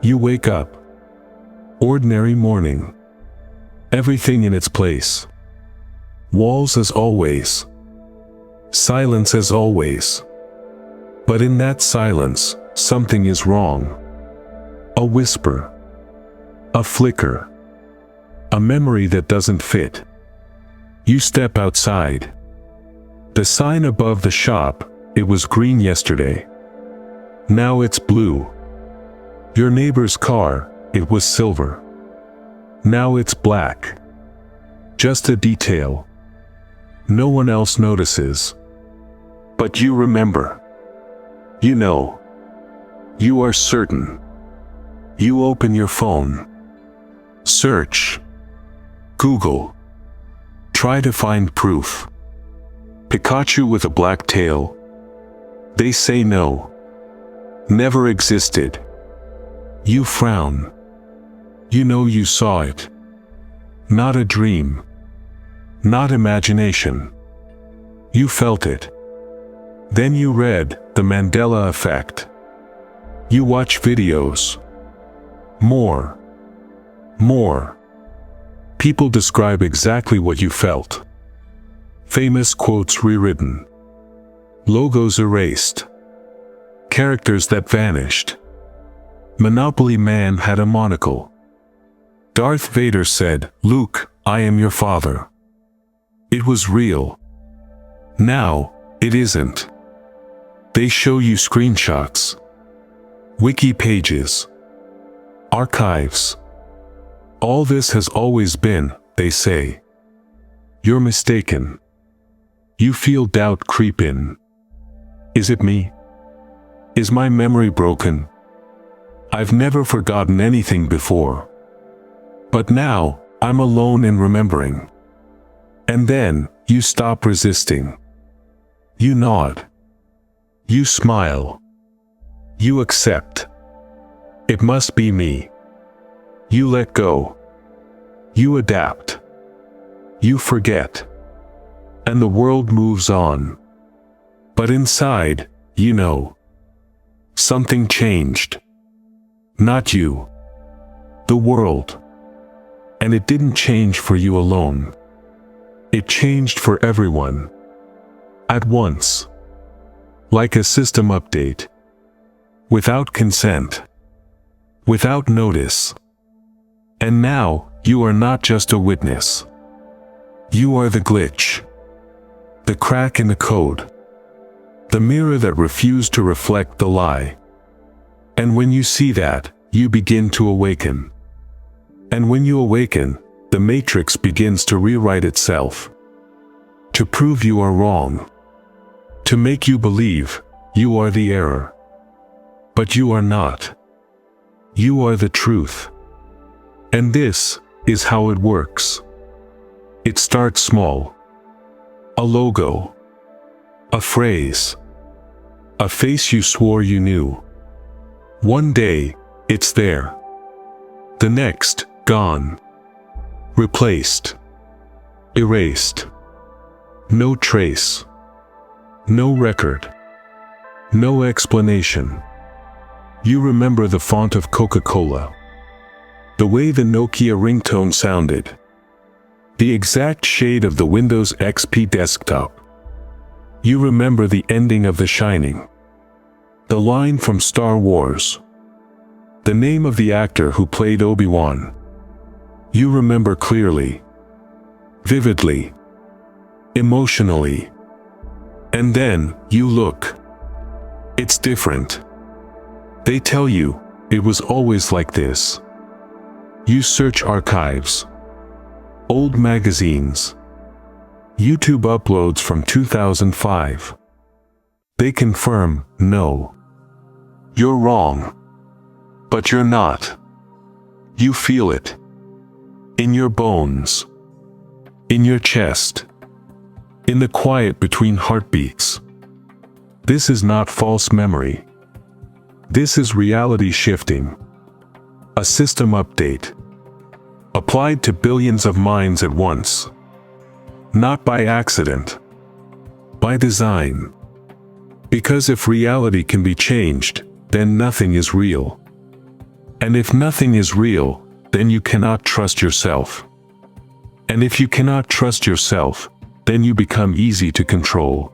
You wake up. Ordinary morning. Everything in its place. Walls as always. Silence as always. But in that silence, something is wrong. A whisper. A flicker. A memory that doesn't fit. You step outside. The sign above the shop, it was green yesterday. Now it's blue. Your neighbor's car, it was silver. Now it's black. Just a detail. No one else notices. But you remember. You know. You are certain. You open your phone. Search. Google. Try to find proof. Pikachu with a black tail. They say no. Never existed. You frown. You know you saw it. Not a dream. Not imagination. You felt it. Then you read The Mandela Effect. You watch videos. More. More. People describe exactly what you felt. Famous quotes rewritten. Logos erased. Characters that vanished. Monopoly Man had a monocle. Darth Vader said, "Luke, I am your father." It was real. Now, it isn't. They show you screenshots. Wiki pages. Archives. All this has always been, they say. You're mistaken. You feel doubt creep in. Is it me? Is my memory broken? I've never forgotten anything before. But now, I'm alone in remembering. And then, you stop resisting. You nod. You smile. You accept. It must be me. You let go. You adapt. You forget. And the world moves on. But inside, you know. Something changed. Not you. The world. And it didn't change for you alone. It changed for everyone. At once. Like a system update. Without consent. Without notice. And now, you are not just a witness. You are the glitch. The crack in the code. The mirror that refused to reflect the lie. And when you see that, you begin to awaken. And when you awaken, the matrix begins to rewrite itself. To prove you are wrong. To make you believe, you are the error. But you are not. You are the truth. And this is how it works. It starts small. A logo. A phrase. A face you swore you knew. One day, it's there. The next, gone. Replaced. Erased. No trace. No record. No explanation. You remember the font of Coca-Cola. The way the Nokia ringtone sounded. The exact shade of the Windows XP desktop. You remember the ending of The Shining. The line from Star Wars. The name of the actor who played Obi-Wan. You remember clearly. Vividly. Emotionally. And then, you look. It's different. They tell you, it was always like this. You search archives. Old magazines. YouTube uploads from 2005. They confirm, no. You're wrong. But you're not. You feel it. In your bones. In your chest. In the quiet between heartbeats. This is not false memory. This is reality shifting. A system update. Applied to billions of minds at once. Not by accident. By design. Because if reality can be changed, then nothing is real. And if nothing is real, then you cannot trust yourself. And if you cannot trust yourself, then you become easy to control.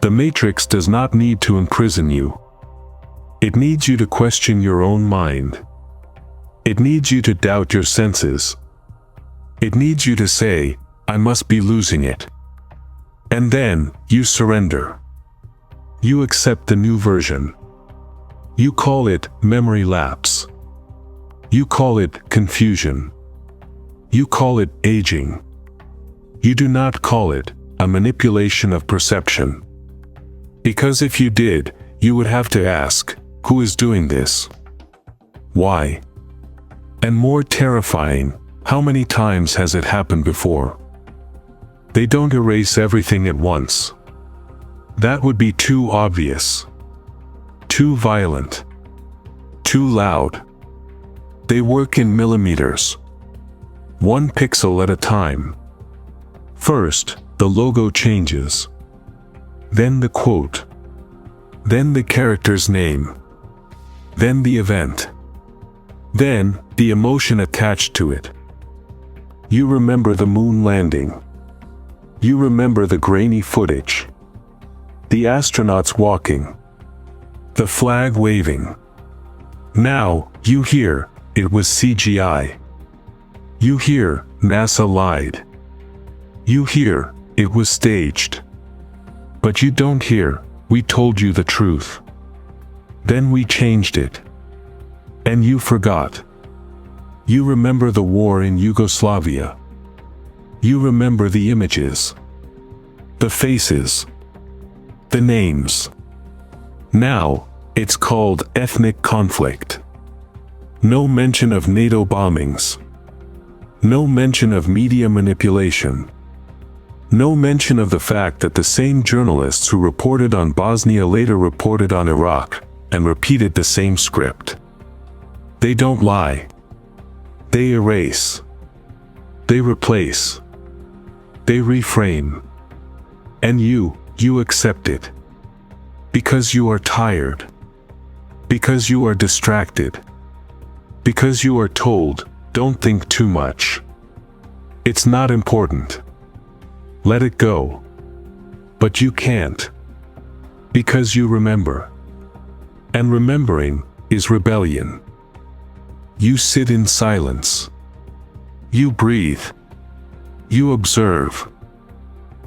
The matrix does not need to imprison you. It needs you to question your own mind. It needs you to doubt your senses. It needs you to say, I must be losing it. And then, you surrender. You accept the new version. You call it memory lapse. You call it confusion. You call it aging. You do not call it a manipulation of perception. Because if you did, you would have to ask, who is doing this? Why? And more terrifying, how many times has it happened before? They don't erase everything at once. That would be too obvious. Too violent. Too loud. They work in millimeters. 1 pixel at a time. First, the logo changes. Then the quote. Then the character's name. Then the event. Then, the emotion attached to it. You remember the moon landing. You remember the grainy footage. The astronauts walking. The flag waving. Now, you hear, it was CGI. You hear, NASA lied. You hear, it was staged. But you don't hear, we told you the truth. Then we changed it. And you forgot. You remember the war in Yugoslavia. You remember the images. The faces. The names. Now, it's called ethnic conflict. No mention of NATO bombings. No mention of media manipulation. No mention of the fact that the same journalists who reported on Bosnia later reported on Iraq, and repeated the same script. They don't lie. They erase. They replace. They reframe. And you accept it. Because you are tired. Because you are distracted. Because you are told, don't think too much. It's not important. Let it go. But you can't. Because you remember. And remembering is rebellion. You sit in silence. You breathe. You observe.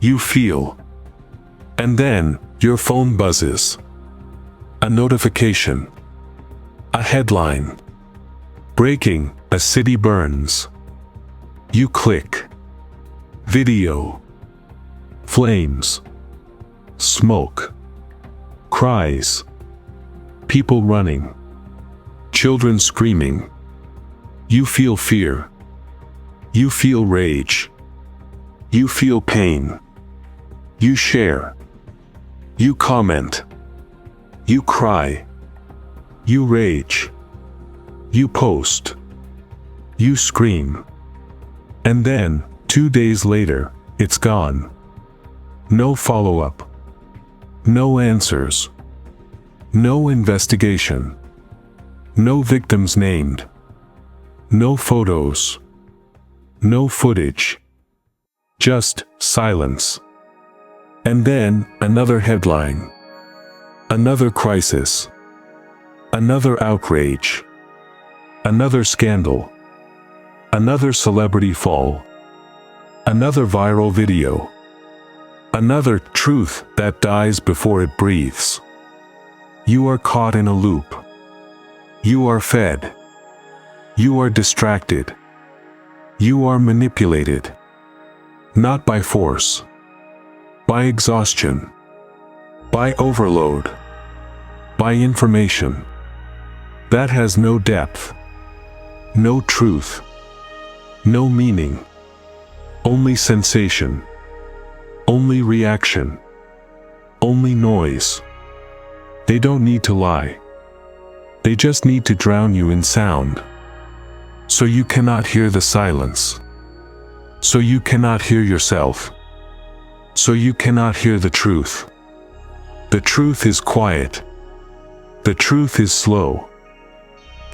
You feel. And then, your phone buzzes. A notification. A headline. Breaking, a city burns. You click. Video. Flames. Smoke. Cries. People running. Children screaming. You feel fear. You feel rage. You feel pain. You share. You comment. You cry. You rage. You post. You scream. And then, 2 days later, it's gone. No follow-up. No answers. No investigation. No victims named. No photos. No footage. Just silence. And then, another headline. Another crisis. Another outrage. Another scandal. Another celebrity fall. Another viral video. Another truth that dies before it breathes. You are caught in a loop. You are fed. You are distracted. You are manipulated. Not by force. By exhaustion. By overload. By information. That has no depth. No truth. No meaning. Only sensation. Only reaction. Only noise. They don't need to lie. They just need to drown you in sound. So you cannot hear the silence. So you cannot hear yourself. So you cannot hear the truth. The truth is quiet. The truth is slow.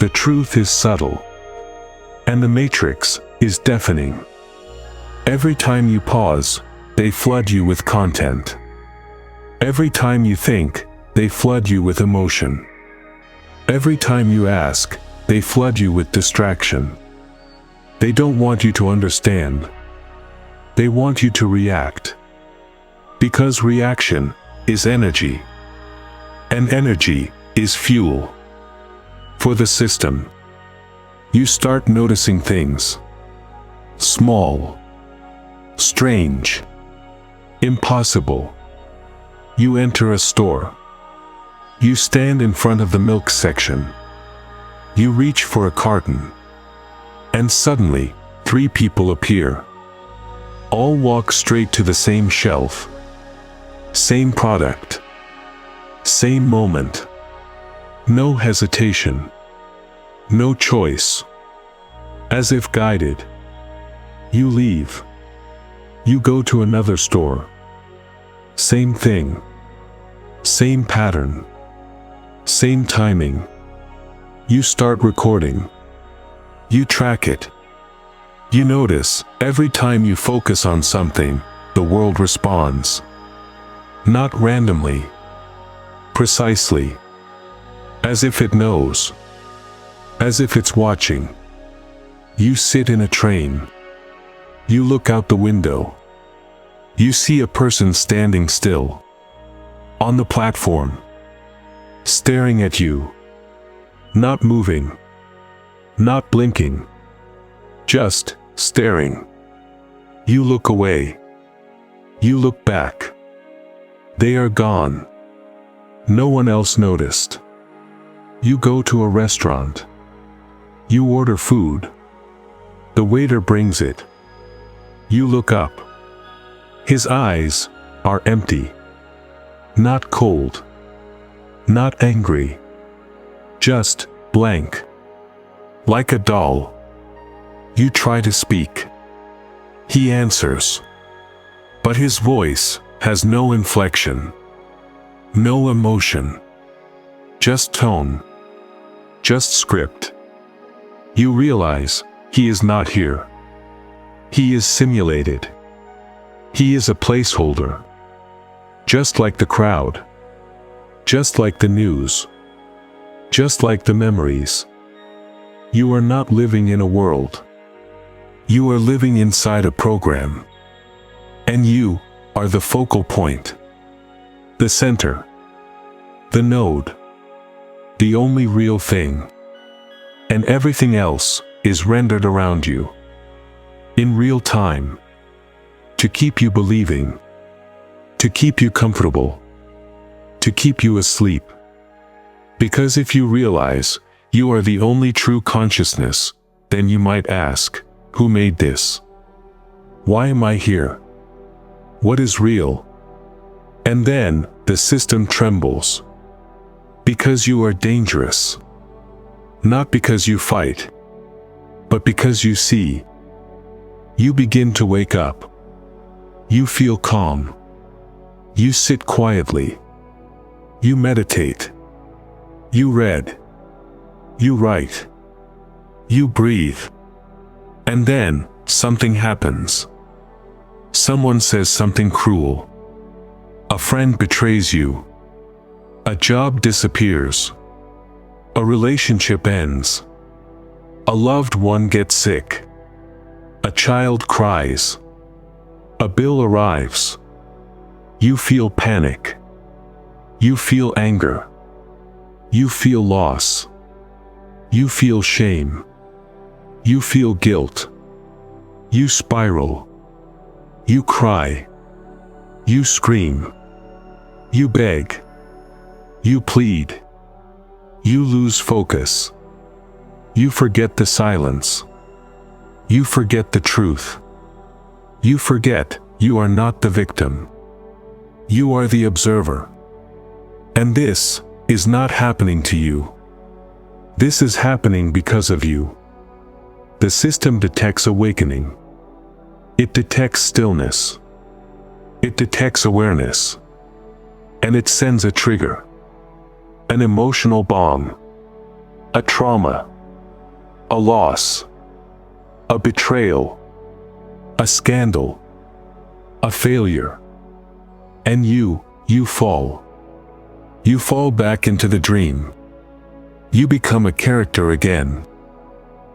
The truth is subtle. And the matrix is deafening. Every time you pause, they flood you with content. Every time you think, they flood you with emotion. Every time you ask, they flood you with distraction. They don't want you to understand. They want you to react. Because reaction is energy. And energy is fuel. For the system. You start noticing things. Small. Strange. Impossible. You enter a store. You stand in front of the milk section. You reach for a carton. And suddenly, 3 people appear. All walk straight to the same shelf. Same product. Same moment. No hesitation. No choice. As if guided. You leave. You go to another store. Same thing. Same pattern. Same timing. You start recording. You track it. You notice, every time you focus on something, the world responds. Not randomly. Precisely. As if it knows. As if it's watching. You sit in a train. You look out the window. You see a person standing still. On the platform. Staring at you. Not moving. Not blinking. Just staring. You look away. You look back. They are gone. No one else noticed. You go to a restaurant. You order food. The waiter brings it. You look up. His eyes are empty. Not cold. Not angry. Just blank. Like a doll. You try to speak. He answers. But his voice has no inflection. No emotion. Just tone. Just script. You realize he is not here. He is simulated. He is a placeholder. Just like the crowd. Just like the news. Just like the memories. You are not living in a world. You are living inside a program. And you are the focal point. The center. The node. The only real thing. And everything else is rendered around you. In real time. To keep you believing. To keep you comfortable. To keep you asleep. Because if you realize you are the only true consciousness, then you might ask, who made this? Why am I here? What is real? And then the system trembles. Because you are dangerous. Not because you fight, but because you see. You begin to wake up. You feel calm. You sit quietly. You meditate. You read. You write. You breathe. And then, something happens. Someone says something cruel. A friend betrays you. A job disappears. A relationship ends. A loved one gets sick. A child cries. A bill arrives. You feel panic. You feel anger. You feel loss. You feel shame. You feel guilt. You spiral. You cry. You scream. You beg. You plead. You lose focus. You forget the silence. You forget the truth. You forget you are not the victim. You are the observer. And this is not happening to you. This is happening because of you. The system detects awakening. It detects stillness. It detects awareness. And it sends a trigger. An emotional bomb. A trauma. a loss, a betrayal, a scandal, a failure. And you fall. You fall back into the dream. You become a character again.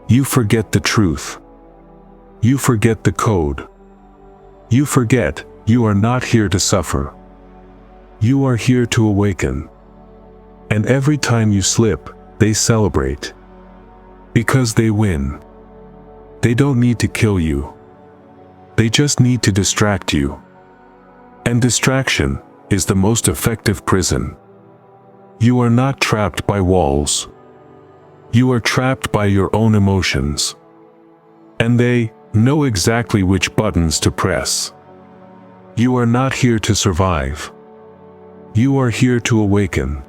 You forget the truth. You forget the code. You forget you are not here to suffer. You are here to awaken. And every time you slip, they celebrate. Because they win. They don't need to kill you. They just need to distract you. And distraction is the most effective prison. You are not trapped by walls. You are trapped by your own emotions. And they know exactly which buttons to press. You are not here to survive. You are here to awaken.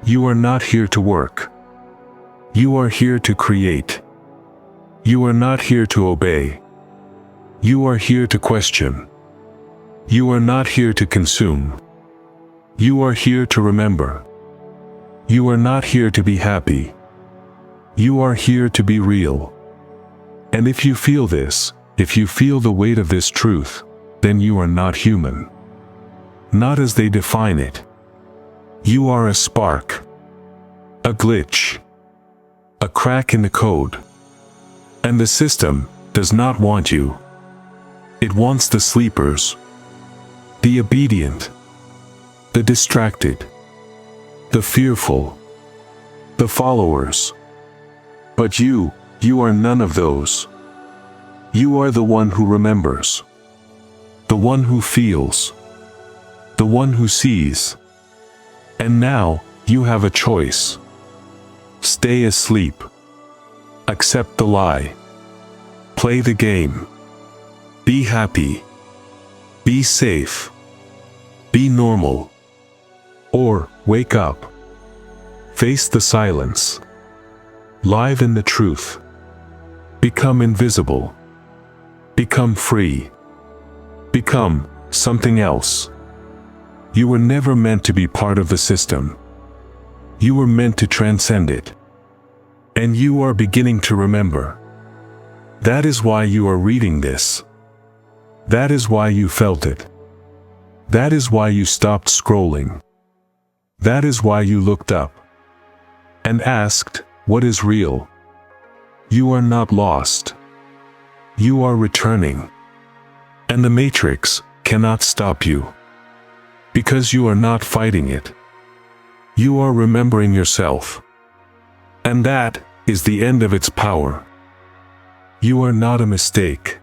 You are not here to work. You are here to create. You are not here to obey. You are here to question. You are not here to consume. You are here to remember. You are not here to be happy. You are here to be real. And if you feel this, if you feel the weight of this truth, then you are not human. Not as they define it. You are a spark. A glitch. A crack in the code. And the system does not want you. It wants the sleepers. The obedient. The distracted. The fearful. The followers. But you are none of those. You are the one who remembers. The one who feels. The one who sees. And now, you have a choice. Stay asleep. Accept the lie. Play the game. Be happy. Be safe. Be normal. Or, wake up. Face the silence. Live in the truth. Become invisible. Become free. Become something else. You were never meant to be part of the system. You were meant to transcend it. And you are beginning to remember. That is why you are reading this. That is why you felt it. That is why you stopped scrolling. That is why you looked up and asked, what is real? You are not lost. You are returning. And the matrix cannot stop you. Because you are not fighting it. You are remembering yourself. And that is the end of its power. You are not a mistake.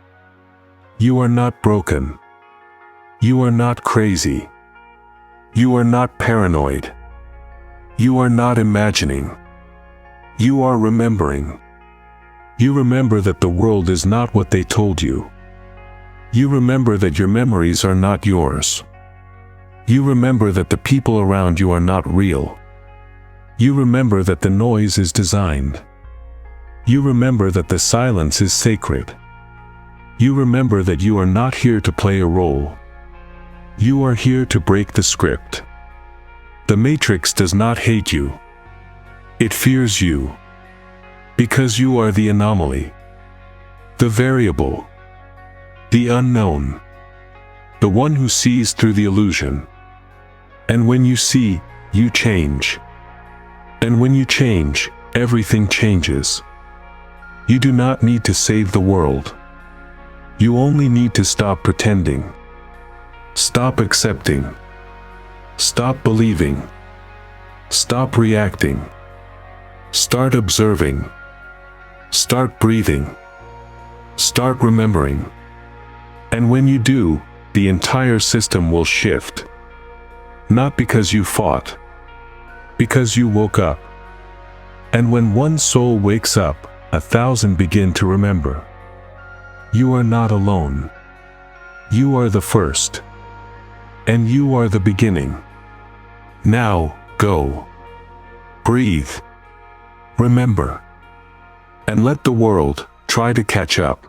You are not broken. You are not crazy. You are not paranoid. You are not imagining. You are remembering. You remember that the world is not what they told you. You remember that your memories are not yours. You remember that the people around you are not real. You remember that the noise is designed. You remember that the silence is sacred. You remember that you are not here to play a role. You are here to break the script. The Matrix does not hate you. It fears you. Because you are the anomaly. The variable. The unknown. The one who sees through the illusion. And when you see, you change. And when you change, everything changes. You do not need to save the world. You only need to stop pretending. Stop accepting. Stop believing. Stop reacting. Start observing. Start breathing. Start remembering. And when you do, the entire system will shift. Not because you fought. Because you woke up. And when one soul wakes up, 1,000 begin to remember. You are not alone. You are the first. And you are the beginning. Now, go. Breathe. Remember. And let the world try to catch up.